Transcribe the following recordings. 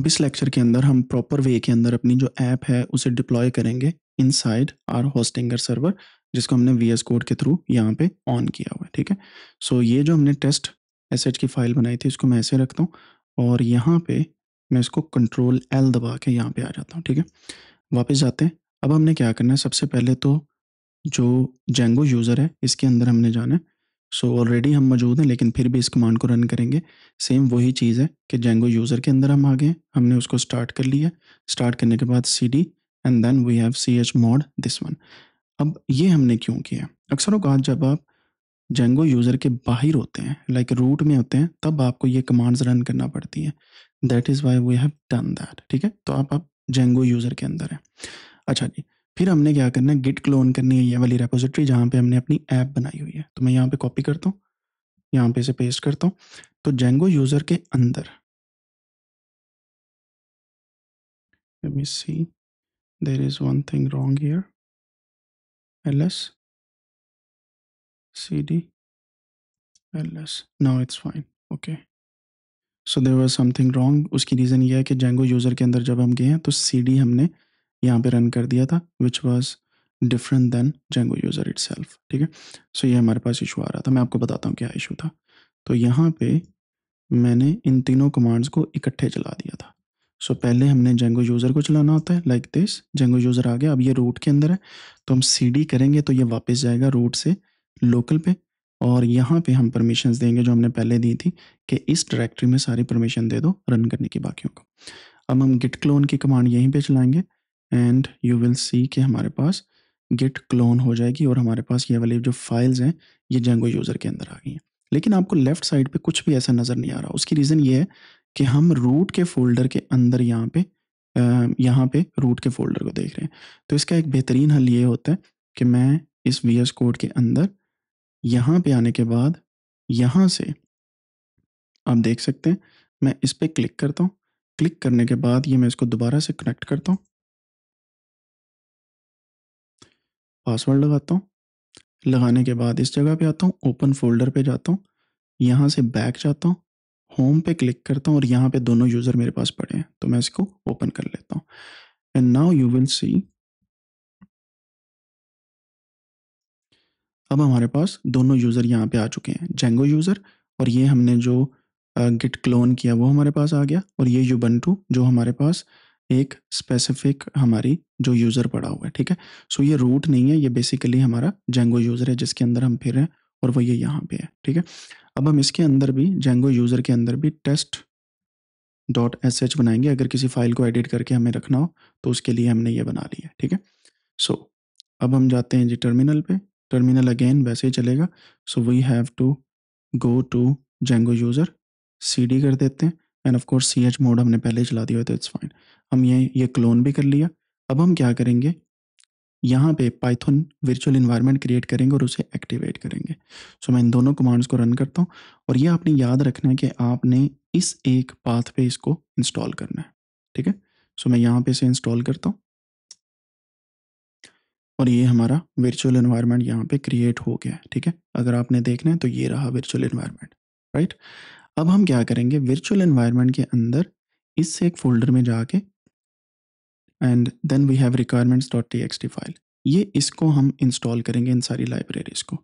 अब इस लेक्चर के अंदर हम प्रॉपर वे के अंदर अपनी जो ऐप है उसे डिप्लॉय करेंगे इनसाइड आवर होस्टिंगर सर्वर, जिसको हमने वीएस कोड के थ्रू यहाँ पे ऑन किया हुआ है। ठीक है, सो ये जो हमने टेस्ट एसएच की फाइल बनाई थी इसको मैं ऐसे रखता हूँ और यहाँ पे मैं इसको कंट्रोल एल दबा के यहाँ पे आ जाता हूँ। ठीक है, वापस जाते हैं। अब हमने क्या करना है, सबसे पहले तो जो जेंगो यूज़र है इसके अंदर हमने जाना है। सो ऑलरेडी हम मौजूद हैं लेकिन फिर भी इस कमांड को रन करेंगे। सेम वही चीज़ है कि जेंगो यूज़र के अंदर हम आ गए, हमने उसको स्टार्ट कर लिया। स्टार्ट करने के बाद cd and then we have chmod this one. अब ये हमने क्यों किया? अक्सर औकात जब आप जेंगो यूज़र के बाहर होते हैं, लाइक रूट में होते हैं, तब आपको ये कमांड्स रन करना पड़ती हैं। That is why we have done that. ठीक है, तो आप जेंगो यूज़र के अंदर हैं। अच्छा जी, फिर हमने क्या करना है, गिट क्लोन करनी है ये वाली रेपोजिटरी जहाँ पे हमने अपनी ऐप बनाई हुई है। तो मैं यहाँ पे कॉपी करता हूँ, यहाँ पे इसे पेस्ट करता हूँ। तो जेंगो यूज़र के अंदर let me see, there is one thing wrong here, ls cd ls, now it's fine, okay, so there was something wrong. उसकी रीज़न ये है कि जेंगो यूज़र के अंदर जब हम गए हैं तो cd हमने यहाँ पे रन कर दिया था which was different than Django user itself. ठीक है, सो ये हमारे पास इशू आ रहा था। मैं आपको बताता हूँ क्या इशू था। तो यहाँ पे मैंने इन तीनों कमांड्स को इकट्ठे चला दिया था। सो पहले हमने जेंगो यूज़र को चलाना होता है लाइक दिस। जेंगो यूज़र आ गया, अब ये रूट के अंदर है तो हम cd करेंगे तो ये वापस जाएगा रूट से लोकल पे, और यहाँ पे हम परमिशंस देंगे जो हमने पहले दी थी कि इस डायरेक्टरी में सारी परमिशन दे दो रन करने की बाकियों को। अब हम गिट क्लोन की कमांड यहीं पे चलाएंगे एंड यू विल सी कि हमारे पास गिट क्लोन हो जाएगी और हमारे पास ये वाली जो फाइल्स हैं ये जेंगो यूज़र के अंदर आ गई हैं। लेकिन आपको लेफ्ट साइड पे कुछ भी ऐसा नज़र नहीं आ रहा। उसकी रीज़न ये है कि हम रूट के फोल्डर के अंदर यहाँ पे रूट के फोल्डर को देख रहे हैं। तो इसका एक बेहतरीन हल ये होता है कि मैं इस वी एस कोड के अंदर यहाँ पे आने के बाद यहाँ से आप देख सकते हैं मैं इस पर क्लिक करता हूँ। क्लिक करने के बाद ये मैं इसको दोबारा से कनेक्ट करता हूँ, पासवर्ड लगाता हूँ। लगाने के बाद इस जगह पे आता हूँ, ओपन फोल्डर पे जाता हूँ, यहाँ से बैक जाता हूँ, होम पे क्लिक करता हूँ और यहाँ पे दोनों यूज़र मेरे पास पड़े हैं तो मैं इसको ओपन कर लेता हूँ। And now you will see, अब हमारे पास दोनों यूज़र यहाँ पे आ चुके हैं, जेंगो यूज़र, और ये हमने जो गिट क्लोन किया वो हमारे पास आ गया, और ये यूबंटू जो हमारे पास एक स्पेसिफिक हमारी जो यूज़र पड़ा हुआ है। ठीक है, सो ये रूट नहीं है, ये बेसिकली हमारा जेंगो यूज़र है जिसके अंदर हम फिर हैं और वो ये यहाँ पे है। ठीक है, अब हम इसके अंदर भी जेंगो यूज़र के अंदर भी टेस्ट डॉट एस एच बनाएंगे। अगर किसी फाइल को एडिट करके हमें रखना हो तो उसके लिए हमने ये बना लिया। ठीक है, सो अब हम जाते हैं जी टर्मिनल पे। टर्मिनल अगेन वैसे ही चलेगा। So we have to go to Django user, cd कर देते हैं and of course ch mod हमने पहले ही चला दिया है तो इट्स फाइन। हम ये क्लोन भी कर लिया। अब हम क्या करेंगे, यहाँ पे पाइथन वर्चुअल इन्वायरमेंट क्रिएट करेंगे और उसे एक्टिवेट करेंगे। सो मैं इन दोनों कमांड्स को रन करता हूँ और ये आपने याद रखना है कि आपने इस एक पाथ पे इसको इंस्टॉल करना है। ठीक है, सो मैं यहाँ पे इसे इंस्टॉल करता हूँ और ये हमारा वर्चुअल एनवायरनमेंट यहाँ पे क्रिएट हो गया है। ठीक है, अगर आपने देखना है तो ये रहा वर्चुअल एनवायरनमेंट, राइट। अब हम क्या करेंगे, वर्चुअल एनवायरनमेंट के अंदर इस एक फोल्डर में जाके and then we have requirements dot T X T file, ये इसको हम इंस्टॉल करेंगे इन सारी लाइब्रेरीज को।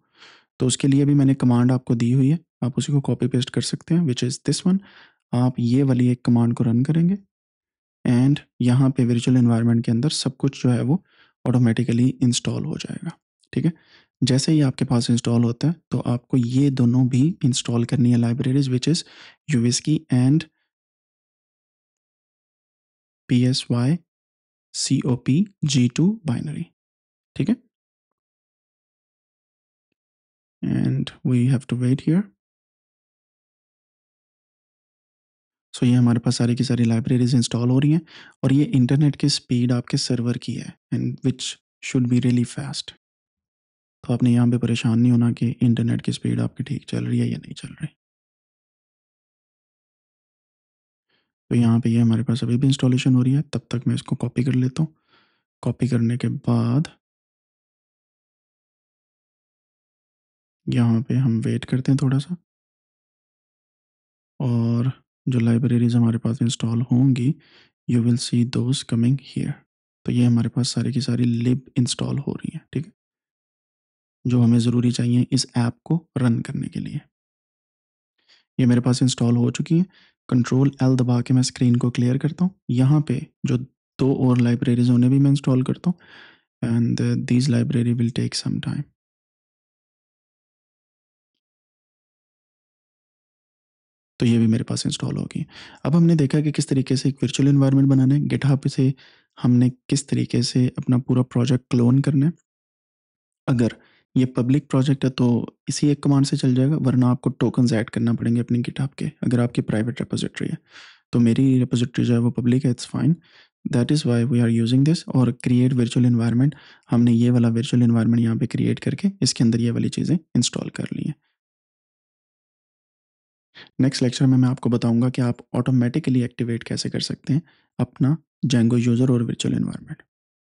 तो उसके लिए भी मैंने कमांड आपको दी हुई है, आप उसी को कॉपी पेस्ट कर सकते हैं, विच इज़ दिस वन। आप ये वाली एक कमांड को रन करेंगे एंड यहाँ पे वर्चुअल एनवायरनमेंट के अंदर सब कुछ जो है वो ऑटोमेटिकली इंस्टॉल हो जाएगा। ठीक है, जैसे ही आपके पास इंस्टॉल होता है तो आपको ये दोनों भी इंस्टॉल करनी है लाइब्रेरीज, विच इज़ यूविस्की एंड PSYCOPG2 बाइनरी। ठीक है, and we have to wait here. So ये हमारे पास सारी की सारी लाइब्रेरीज इंस्टॉल हो रही हैं और ये इंटरनेट की स्पीड आपके सर्वर की है and which should be really fast. तो आपने यहाँ पे परेशान नहीं होना कि इंटरनेट की स्पीड आपकी ठीक चल रही है या नहीं चल रही। तो यहाँ पे ये हमारे पास अभी भी इंस्टॉलेशन हो रही है, तब तक मैं इसको कॉपी कर लेता हूँ। कॉपी करने के बाद यहाँ पे हम वेट करते हैं थोड़ा सा, और जो लाइब्रेरीज हमारे पास इंस्टॉल होंगी, you will see those coming here. तो ये हमारे पास सारी की सारी लिब इंस्टॉल हो रही हैं, ठीक है, जो हमें ज़रूरी चाहिए इस ऐप को रन करने के लिए। ये मेरे पास इंस्टॉल हो चुकी हैं। कंट्रोल एल दबा के मैं स्क्रीन को क्लियर करता हूँ। यहाँ पे जो 2 और लाइब्रेरीज उन्हें भी मैं इंस्टॉल करता हूँ and these library will take some time. तो ये भी मेरे पास इंस्टॉल होगी। अब हमने देखा कि किस तरीके से एक वर्चुअल एनवायरनमेंट बनाना है। गिटहब से हमने किस तरीके से अपना पूरा प्रोजेक्ट क्लोन करना है। अगर ये पब्लिक प्रोजेक्ट है तो इसी एक कमांड से चल जाएगा, वरना आपको टोकन्स ऐड करना पड़ेंगे अपनी गिटहब के, अगर आपकी प्राइवेट रिपोजिटरी है। तो मेरी रिपोजिटरी जो है वो पब्लिक है, it's fine, that is why we are using this. और क्रिएट वर्चुअल एनवायरनमेंट, हमने ये वाला वर्चुअल एनवायरनमेंट यहाँ पे क्रिएट करके इसके अंदर ये वाली चीज़ें इंस्टॉल कर ली हैं। नेक्स्ट लेक्चर में मैं आपको बताऊंगा कि आप ऑटोमेटिकली एक्टिवेट कैसे कर सकते हैं अपना जेंगो यूज़र और वर्चुअल एनवायरनमेंट।